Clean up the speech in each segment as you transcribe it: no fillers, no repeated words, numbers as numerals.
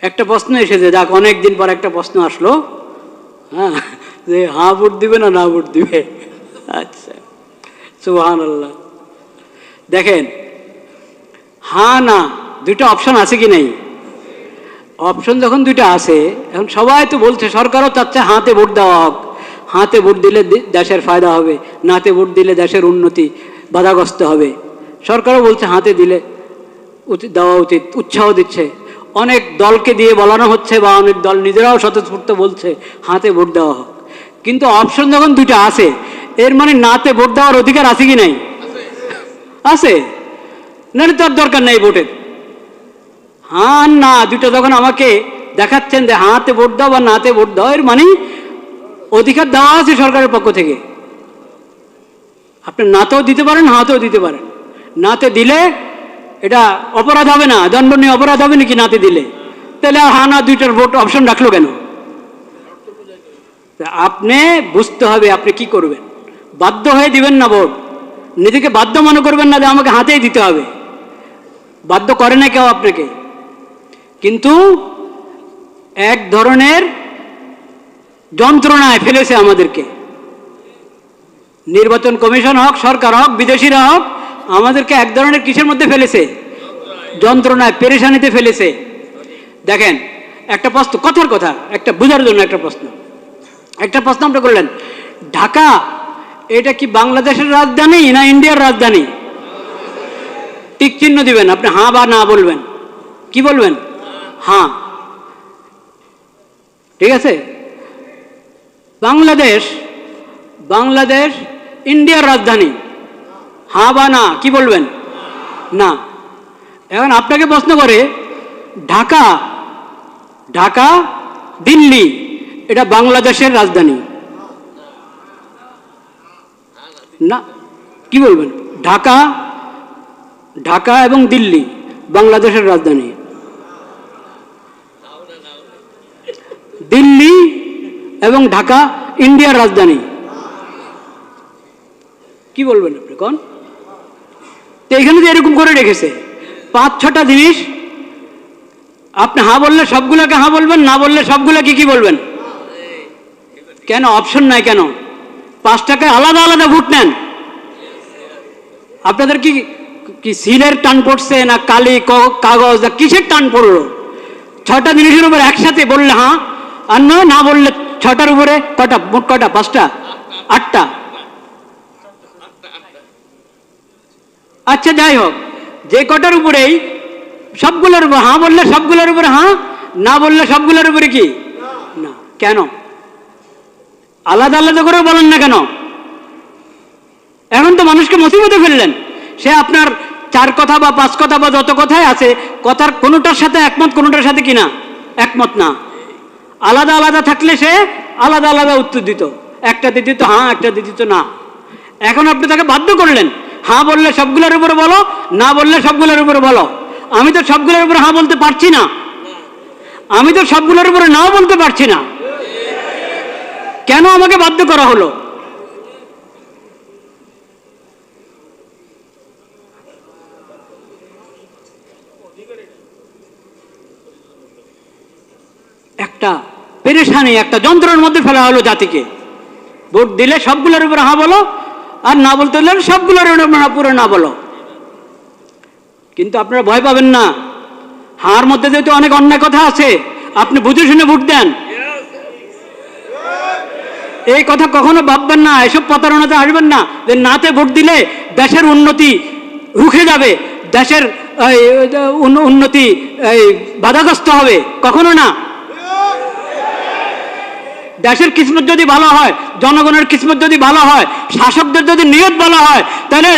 একটা প্রশ্ন এসেছে, যাক অনেকদিন পর একটা প্রশ্ন আসলো, হ্যাঁ, যে হ্যাঁ ভোট দিবে না ভোট দিবে। আচ্ছা, সুবহানাল্লাহ। দেখেন, হ্যাঁ না দুইটা অপশন আছে কি নাই? অপশন যখন দুইটা আছে, এখন সবাই তো বলছে, সরকারও চাচ্ছে হাতে ভোট দেওয়া হোক, হাতে ভোট দিলে দেশের ফায়দা হবে, নাতে ভোট দিলে দেশের উন্নতি বাধাগ্রস্ত হবে। সরকারও বলছে হাতে দিলে দেওয়া উচিত, উৎসাহ দিচ্ছে। অনেক দলকে দিয়ে বলানো হচ্ছে, বা অনেক দল নিজেরাও স্বতঃস্ফূর্ত বলছে হাতে ভোট দেওয়া হোক। কিন্তু অপশন যখন দুইটা আছে, এর মানে নাতে ভোট দেওয়ার অধিকার আছে কি নাই? আছে, নাহলে তার দরকার নেই ভোটের। হ্যাঁ না দুটো যখন আমাকে দেখাচ্ছেন যে হাতে ভোট দাও বা নাতে ভোট দাও, এর মানে অধিকার দেওয়া আছে সরকারের পক্ষ থেকে। আপনি নাতেও দিতে পারেন, হাতেও দিতে পারেন। নাতে দিলে এটা অপরাধ হবে না, দণ্ডনীয় অপরাধ হবে নাকি নাতে দিলে? তাহলে আর হ্যাঁ না দুইটার ভোট অপশন রাখলো কেন? আপনি বুঝতে হবে আপনি কি করবেন। বাধ্য হয়ে দিবেন না ভোট, নিজেকে বাধ্য মনে করবেন না যে আমাকে হাতেই দিতে হবে। বাধ্য করে না কেউ আপনাকে, কিন্তু এক ধরনের যন্ত্রণায় ফেলেছে আমাদেরকে। নির্বাচন কমিশন হোক, সরকার হোক, বিদেশিরা হোক, আমাদেরকে এক ধরনের কিসের মধ্যে ফেলেছে? যন্ত্রণায়, পেরেশানিতে ফেলেছে। দেখেন, একটা প্রশ্ন, কথার কথা, একটা বোঝার জন্য একটা প্রশ্ন আপনি করলেন, ঢাকা এটা কি বাংলাদেশের রাজধানী না ইন্ডিয়ার রাজধানী? টিক চিহ্ন দিবেন, আপনি হ্যাঁ বা না বলবেন। কি বলবেন? হ্যাঁ, ঠিক আছে। বাংলাদেশ ইন্ডিয়ার রাজধানী, হ্যাঁ বা না, কি বলবেন? না। এখন আপনাকে প্রশ্ন করে, ঢাকা দিল্লি এটা বাংলাদেশের রাজধানী না, কি বলবেন? ঢাকা এবং দিল্লি বাংলাদেশের রাজধানী, দিল্লি এবং ঢাকা ইন্ডিয়ার রাজধানী, কি বলবেন আপনি কোন? তো এখানে যে এরকম করে রেখেছে 5-6টা জিনিস, আপনি হ্যাঁ বললে সবগুলোকে হ্যাঁ বলবেন, না বললে সবগুলোকে কি বলবেন? কেন অপশন নাই কেন? 5 টাকায় আলাদা আলাদা ভোট নেন। আপনাদের কি সিলের টান পড়ছে না কালি কাগজ না কিসের টান পড়লো? 6টা জিনিসের উপর একসাথে বললে হ্যাঁ, আর না বললে 6টার উপরে কটা? মোট কটা? 5টা? 8টা? আচ্ছা যাই হোক, যে কটার উপরেই সবগুলোর উপর হ্যাঁ বললে সবগুলোর উপরে হ্যাঁ, না বললে সবগুলোর উপরে কি না। কেন আলাদা আলাদা করে বলেন না কেন? এখন তো মানুষকে মুসিবতে ফেললেন। সে আপনার 4 কথা বা 5 কথা বা যত কথাই আছে, কথার কোনোটার সাথে একমত, কোনোটার সাথে কিনা একমত না। আলাদা আলাদা থাকলে সে আলাদা আলাদা উত্তর দিত, একটাতে দিত হ্যাঁ, একটাতে দিত না। এখন আপনি তাকে বাধ্য করলেন, হ্যাঁ বললে সবগুলোর উপরে বলো, না বললে সবগুলোর উপরে বলো। আমি তো সবগুলোর উপরে হ্যাঁ বলতে পারছি না, আমি তো সবগুলোর উপরে নাও বলতে পারছি না। কেন আমাকে বাধ্য করা হলো? একটা পেরেশানি, একটা যন্ত্রের মধ্যে ফেলা হলো জাতিকে। ভোট দিলে সবগুলোর উপরে হ্যাঁ বলো, আর না বলতে হলে সবগুলোর উপরে না বলো। কিন্তু আপনারা ভয় পাবেন না, হার মধ্যে যেহেতু অনেক অন্যায় কথা আছে, আপনি বুঝে শুনে ভোট দেন। এই কথা কখনো ভাববেন না, এসব প্রতারণাতে আসবেন না যে নাতে ভোট দিলে দেশের উন্নতি রুখে যাবে, দেশের উন্নতি বাধাগ্রস্ত হবে, কখনো না। দেশের কিসমত যদি ভালো হয়, জনগণের কিসমত যদি ভালো হয়, শাসকদের যদি নিয়ত ভালো হয়, তাহলে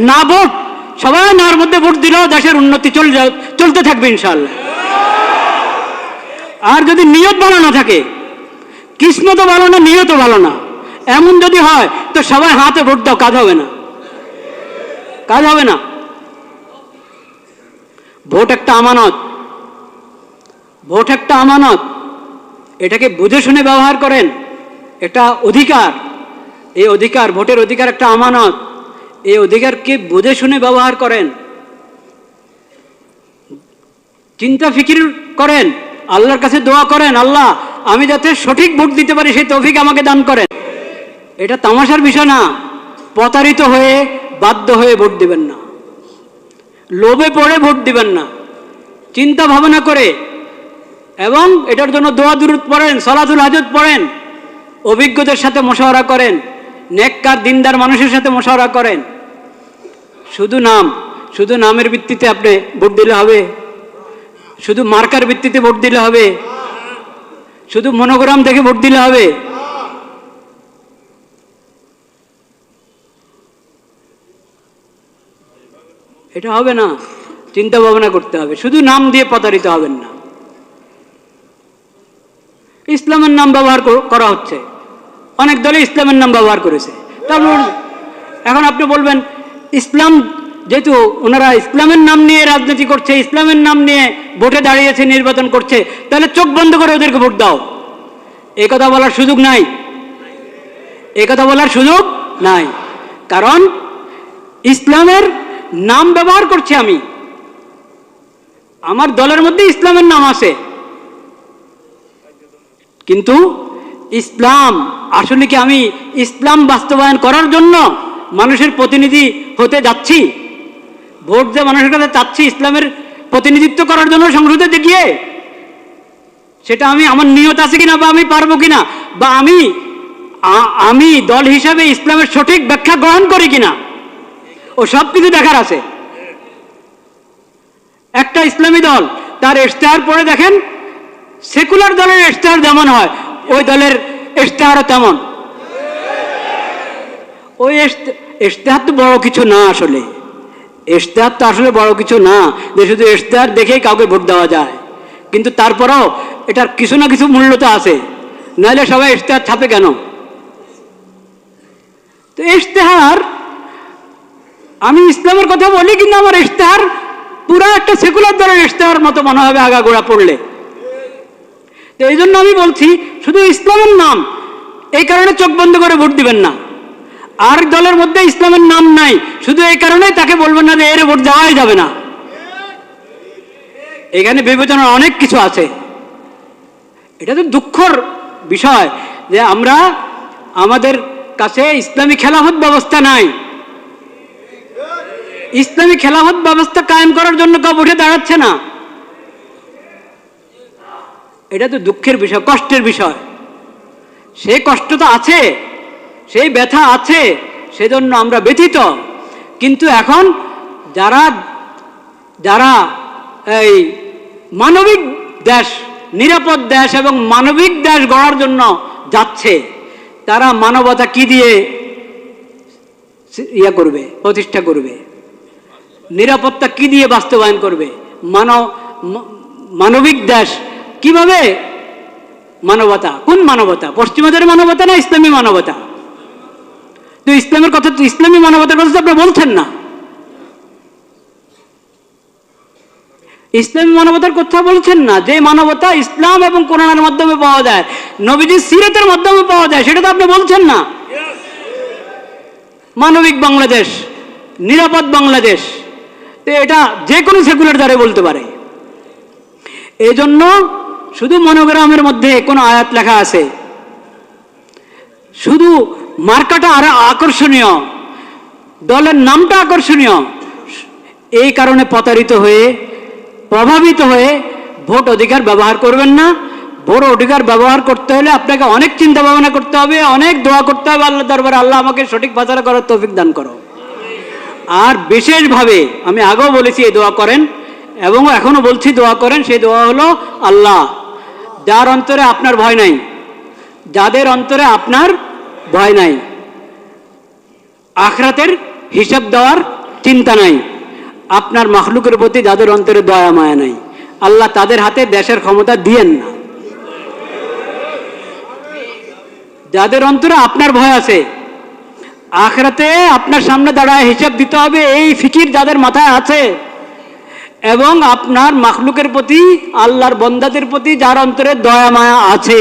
না ভোট, সবাই নার মধ্যে ভোট দিলেও দেশের উন্নতি চলতে থাকবে ইনশাআল্লাহ। আর যদি নিয়ত ভালো না থাকে, কিসমতও ভালো না, নিয়তও ভালো না, এমন যদি হয়, তো সবাই হাতে ভোট দাও, কাজ হবে না, কাজ হবে না। ভোট একটা আমানত, ভোট একটা আমানত, এটাকে বুঝে শুনে ব্যবহার করেন। এটা অধিকার, এই অধিকার, ভোটের অধিকার একটা আমানত, এই অধিকারকে বুঝে শুনে ব্যবহার করেন, চিন্তা ফিকির করেন আল্লাহর কাছে দোয়া করেন, আল্লাহ আমি যাতে সঠিক ভোট দিতে পারি সেই তৌফিক আমাকে দান করেন। এটা তামাশার বিষয় না। প্রতারিত হয়ে বাধ্য হয়ে ভোট দিবেন না, লোভে পড়ে ভোট দিবেন না, চিন্তা ভাবনা করে, এবং এটার জন্য দোয়া দুরূদ পড়েন, সালাতুল হাজত পড়েন, অভিজ্ঞদের সাথে মশওয়ারা করেন, নেককার দিনদার মানুষের সাথে মশওয়ারা করেন। শুধু নামের ভিত্তিতে আপনি ভোট দিলে হবে? শুধু মার্কার ভিত্তিতে ভোট দিলে হবে? শুধু মনোগ্রাম দেখে ভোট দিলে হবে? এটা হবে না, চিন্তা ভাবনা করতে হবে। শুধু নাম দিয়ে প্রতারিত হবেন না। ইসলামের নাম ব্যবহার করা হচ্ছে, অনেক দলে ইসলামের নাম ব্যবহার করেছে। তারপর এখন আপনি বলবেন ইসলাম, যেহেতু ওনারা ইসলামের নাম নিয়ে রাজনীতি করছে, ইসলামের নাম নিয়ে ভোটে দাঁড়িয়েছে, নির্বাচন করছে, তাহলে চোখ বন্ধ করে ওদেরকে ভোট দাও। এই কথা বলার সুযোগ নাই, এই কথা বলার সুযোগ নাই। কারণ ইসলামের নাম ব্যবহার করছি আমি, আমার দলের মধ্যে ইসলামের নাম আছে, কিন্তু ইসলাম আসলে কি আমি ইসলাম বাস্তবায়ন করার জন্য মানুষের প্রতিনিধি হতে যাচ্ছি? ভোট যে মানুষের কাছে চাচ্ছি ইসলামের প্রতিনিধিত্ব করার জন্য সংসদে গিয়ে, সেটা আমি আমার নিয়ত আছে কিনা, বা আমি পারবো কিনা, বা আমি দল হিসাবে ইসলামের সঠিক ব্যাখ্যা গ্রহণ করি কিনা, ও সব কিছু দেখার আছে। একটা ইসলামী দল তার ইশতেহার পড়ে দেখেন, সেকুলার দলের ইশতেহার যেমন হয় ওই দলের ইশতেহারও তেমন। ওই ইশতেহার তো বড় কিছু না, আসলে ইশতেহার তো আসলে বড় কিছু না যে শুধু ইশতেহার দেখেই কাউকে ভোট দেওয়া যায়। কিন্তু তারপরেও এটার কিছু না কিছু মূল্য তো আছে, নাহলে সবাই ইশতেহার ছাপে কেন? তো ইশতেহার, আমি ইসলামের কথা বলি কিন্তু আমার ইশতেহার পুরা একটা সেকুলার দলের ইশতেহার মতো মনে হবে আগাগোড়া পড়লে। তো এই জন্য আমি বলছি শুধু ইসলামের নাম, এই কারণে চোখ বন্ধ করে ভোট দিবেন না। আর দলের মধ্যে ইসলামের নাম নাই, শুধু এই কারণে তাকে বলবেন না যে এর ভোট দেওয়াই যাবে না। এখানে বিবেচনার অনেক কিছু আছে। এটা তো দুঃখের বিষয় যে আমরা, আমাদের কাছে ইসলামী খেলাফত ব্যবস্থা নাই। ইসলামী খেলাফত ব্যবস্থা কায়েম করার জন্য কেউ উঠে দাঁড়াচ্ছে না। এটা তো দুঃখের বিষয়, কষ্টের বিষয়। সেই কষ্ট তো আছে, সেই ব্যথা আছে, সেজন্য আমরা ব্যথিত। কিন্তু এখন যারা যারা এই মানবিক দেশ, নিরাপদ দেশ এবং মানবিক দেশ গড়ার জন্য যাচ্ছে, তারা মানবতা কি দিয়ে করবে, প্রতিষ্ঠা করবে? নিরাপত্তা কি দিয়ে বাস্তবায়ন করবে? মানবিক দেশ কিভাবে? মানবতা, কোন মানবতা? পশ্চিমাদের মানবতা না ইসলামী মানবতা? তো ইসলামের কথা, তো ইসলামী মানবতার কথা তো আপনি বলছেন না। ইসলামী মানবতার কথা বলছেন না। যে মানবতা ইসলাম এবং কোরআনের মাধ্যমে পাওয়া যায়, নবীজির সিরাতের মাধ্যমে পাওয়া যায়, সেটা তো আপনি বলছেন না। মানবিক বাংলাদেশ, নিরাপদ বাংলাদেশ, তো এটা যে কোনো সেকুলার দ্বারা বলতে পারে। এই জন্য শুধু মনোগ্রামের মধ্যে কোনো আয়াত লেখা আছে, শুধু মার্কাটা আরো আকর্ষণীয়, দলের নামটা আকর্ষণীয়, এই কারণে প্রতারিত হয়ে, প্রভাবিত হয়ে ভোট অধিকার ব্যবহার করবেন না। ভোট অধিকার ব্যবহার করতে হলে আপনাকে অনেক চিন্তা ভাবনা করতে হবে, অনেক দোয়া করতে হবে আল্লাহ দরবারে, আল্লাহ আমাকে সঠিক ফায়সালা করার তৌফিক দান করো। আর বিশেষভাবে আমি আগেও বলেছি এই দোয়া করেন, এবং এখনো বলছি দোয়া করেন। সেই দোয়া হলো, আল্লাহ যার অন্তরে আপনার ভয় নাই, যাদের অন্তরে আপনার ভয় নাই, আখিরাতের হিসাব দেওয়ার চিন্তা নাই, আপনার মাখলুকের প্রতি যাদের অন্তরে দয়া মায়া নাই, আল্লাহ তাদের হাতে দেশের ক্ষমতা দিয়েন না। যাদের অন্তরে আপনার ভয় আছে, আখিরাতে আপনার সামনে দাঁড়ায় হিসাব দিতে হবে, এই ফিকির যাদের মাথায় আছে, এবং আপনার মাখলুকের প্রতি, আল্লাহর বন্দাদের প্রতি যার অন্তরে দয়া মায়া আছে,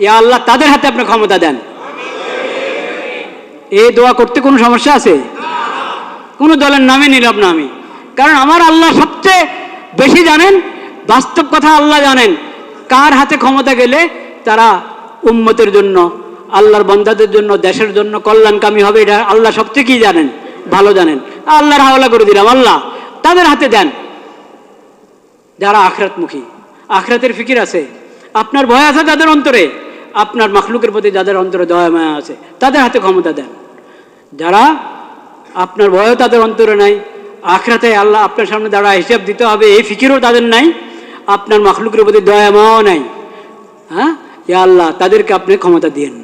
ইয়া আল্লাহ তাদের হাতে আপনি ক্ষমতা দেন। এই দোয়া করতে কোনো সমস্যা আছে? কোনো দলের নামে নিলাম না আমি, কারণ আমার আল্লাহ সবচেয়ে বেশি জানেন, বাস্তব কথা আল্লাহ জানেন কার হাতে ক্ষমতা গেলে তারা উম্মতের জন্য, আল্লাহর বান্দাদের জন্য, দেশের জন্য কল্যাণকামী হবে, এটা আল্লাহ সবচেয়ে কি জানেন, ভালো জানেন। আল্লাহর হাওলা করে দিলাম, আল্লাহ তাদের হাতে দেন যারা আখিরাতমুখী, আখিরাতের ফিকির আছে, আপনার ভয় আছে যাদের অন্তরে, আপনার মাখলুকের প্রতি যাদের অন্তরে দয়া মায়া আছে, তাদের হাতে ক্ষমতা দেন। যারা আপনার ভয়ও তাদের অন্তরে নাই, আখিরাতে আল্লাহ আপনার সামনে দাঁড়ায় হিসাব দিতে হবে এই ফিকিরও তাদের নাই, আপনার মাখলুকের প্রতি দয়া মায়াও নাই, হ্যাঁ, ইয়া আল্লাহ তাদেরকে আপনি ক্ষমতা দিয়েন না।